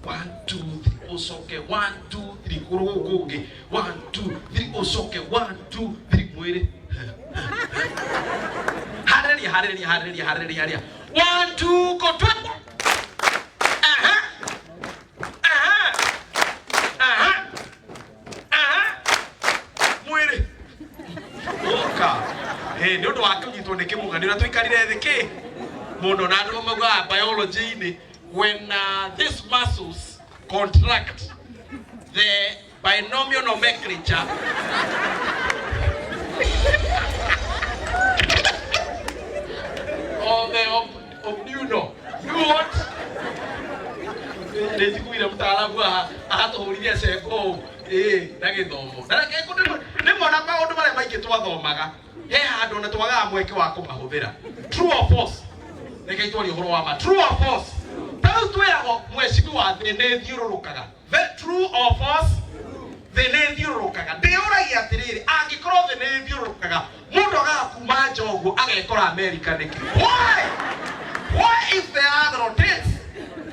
1 2 3 usoke 1 2 3 kuruguge 1 2 3 usoke 1 2 3 mwili haleluya 1 2 go twende mwili oka ndio ndo akugitwo ni kimuga ndio twikarire thiki muno na ndio moga biology ni when these muscles contract the binomial nomenclature of what? Neti kuira mtaalamu ahatohuriria ceko na githomo. Na keko ni mona maundu mare maingi twathomaga. He handu na twaga mweke wa kumahũthĩra. True or false? Reke twari ũhoro wa ma. True or false? Tau twĩragwo mwecibi thĩ nĩ thiũrũrũkaga. True or false? Thĩ nĩ thiũrũrũkaga. Ndĩũragia atĩrĩrĩ, angĩkorwo thĩ nĩ thiũrũrũkaga, mũndũ agakuma njogu agekora America nĩkĩ? Why if the other rotates?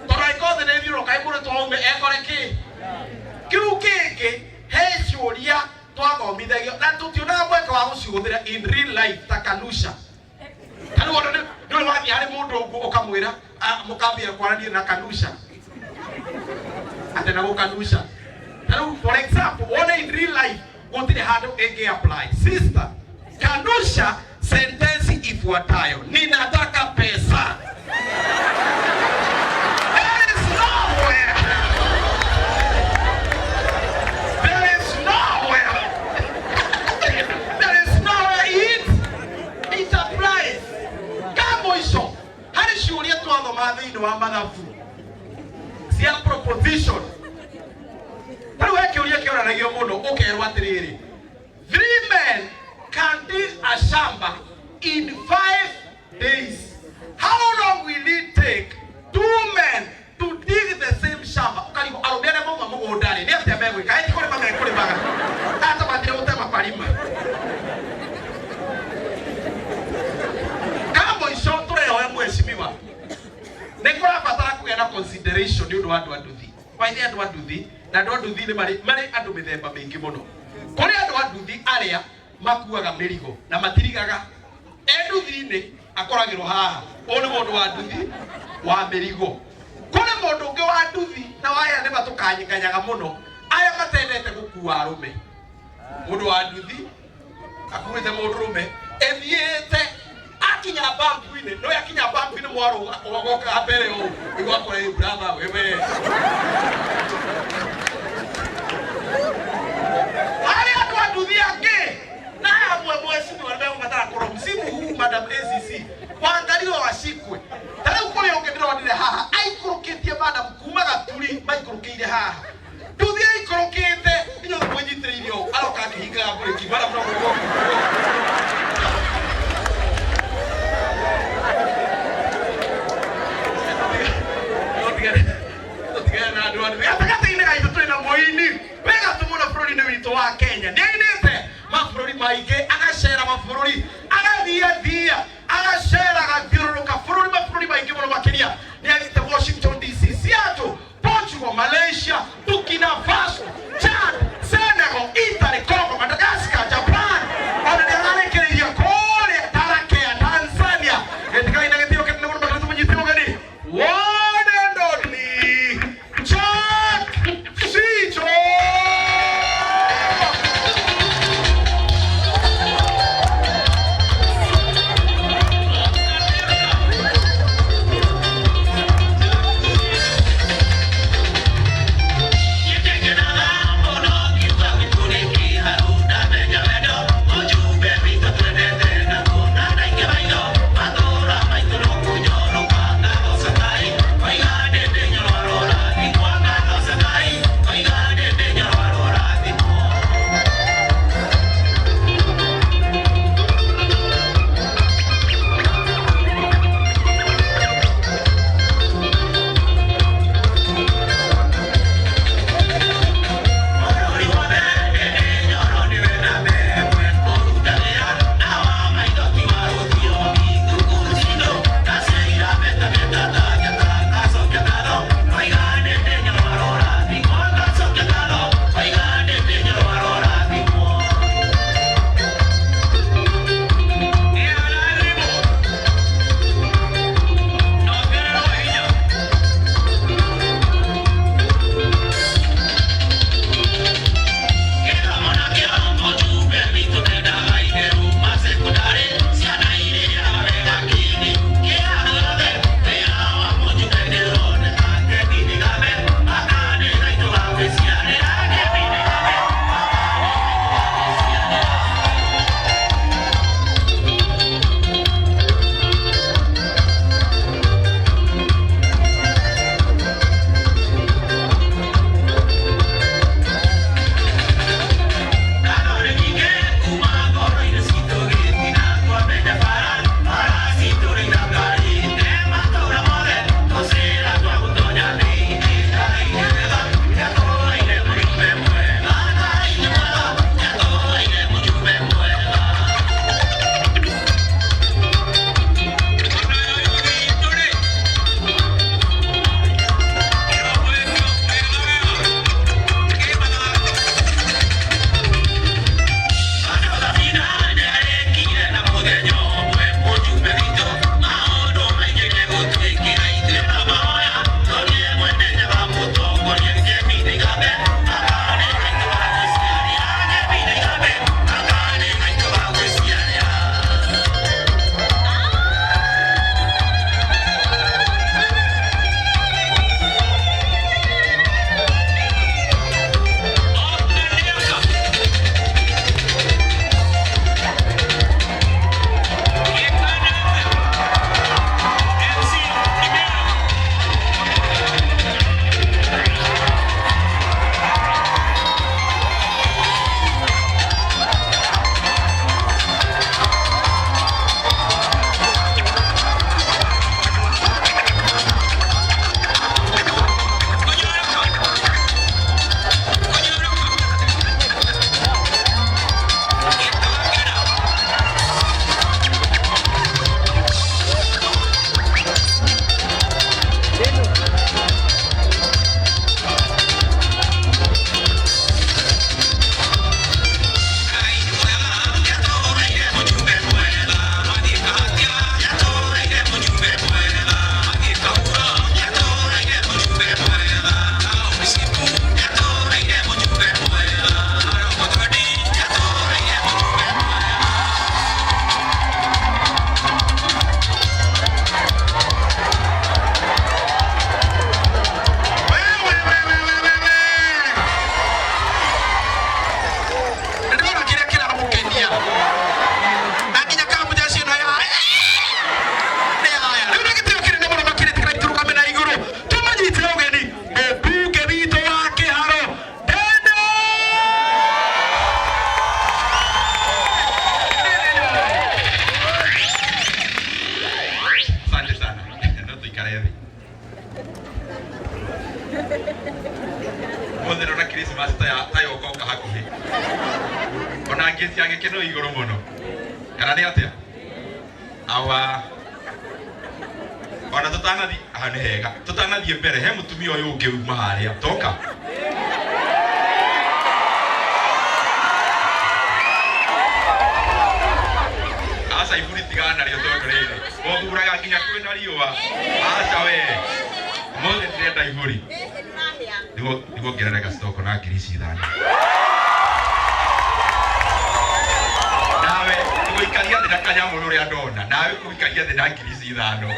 Tondũ angĩkorwo thĩ nĩ thiũrũrũkaga mũndũ twaume ekore kĩ? Kĩu kĩngĩ he ciũria twathomithagio na tũtionaga mweke wa gũcihũthĩra in real life ta kanusha. Kana wona nĩ wathiĩ harĩ mũndũ ũngĩ ũkamwĩra mũkambia kwaranĩria na kanusha. Atena gũkanusha. For example, wona in real life gũtirĩ handũ ĩngĩ apply. Sister, kanusha sentence ifuatayo. Ninataka pesa. Thĩinĩ wa mathabu cia proposition rĩu he kĩũria kĩoranagio mũno ũkerwo atĩrĩrĩ 3 men can dig a shamba in 5 days. How long will it take 2 men to dig the same shamba? Ũkarigwo arũme arĩa mauma mũgũnda-rĩ nĩ atĩa megwĩka? Ĩti kũrĩma mekũrĩmaga ata mathire gũtema marima. Kambo icio tũrehoe mwecimiwa nekora batara kugena consideration ni undu wa andu anduthi. Waithĩ andu anduthi na andu anduthi nĩ marĩ andu mĩthemba mĩingĩ mũno. Kũrĩ andu anduthi arĩa makuaga mĩrigo na matirigaga. Enduthi-inĩ akoragĩrwo haha. Ũyũ nĩ mũndũ wa nduthi wa mĩrigo. Kũrĩ mũndũ ũngĩ wa nduthi na waya nĩ matũkanyikanyaga mũno arĩa matendete gũkua arũme. Mũndũ wa nduthi akuĩte mũndũrũme ethiĩte akinya bambu-inĩ no yakinya bambu-inĩ mwaro ũgoka mbere ũũ igwakora brother wewe hali watu anduthi angĩ na amwe mwecibi wanataka matara kũrwo msimu huu Madam ACC waangaliwa washikwe. Tarĩu kũrĩ ũngĩ ndĩronire haha aikũrũkĩtie Madam kuma Gaturi maikũrũkĩire haha nduthi aikũrũkĩte inyuĩ mwĩnyitĩrĩirio aroka akĩhingaga breki Madam no wa Kenya nĩainĩte mabũrũri maingĩ agacera mabũrũri agathiathia agacera agathiũrũrũka mabũrũri maingĩ mũno makĩria nĩathiĩte Washington DC, Seattle, Portugal, Malaysia, Burkina Faso, Chad, Senegal, Italy, Congo, Madagascar, Japan ona nĩarekereirie kũrĩa Tarakea, Tanzania etikaina gĩtĩo kĩnene mũno makĩria tũmenyithio gani one and only Jack Sijo. Muthero na Christmas tayo koka hakuhi. Ona ngeti agikeno iguru muno. Kana ni atia? Awa ona tutanathi ahane hega. Tutanathi mbere he mutumia uyu ungi uma haria. Toka. Asa iburi tigana rio tondorere. Othuraga kinya kwina riua. Acha we. Mothe ndenda iburi. Digo ngerereka stoko na ngiri ithano. Nawe, digo ikaria thina kanyamu ruria ndona. Nawe kuikaria thina ngiri ithano.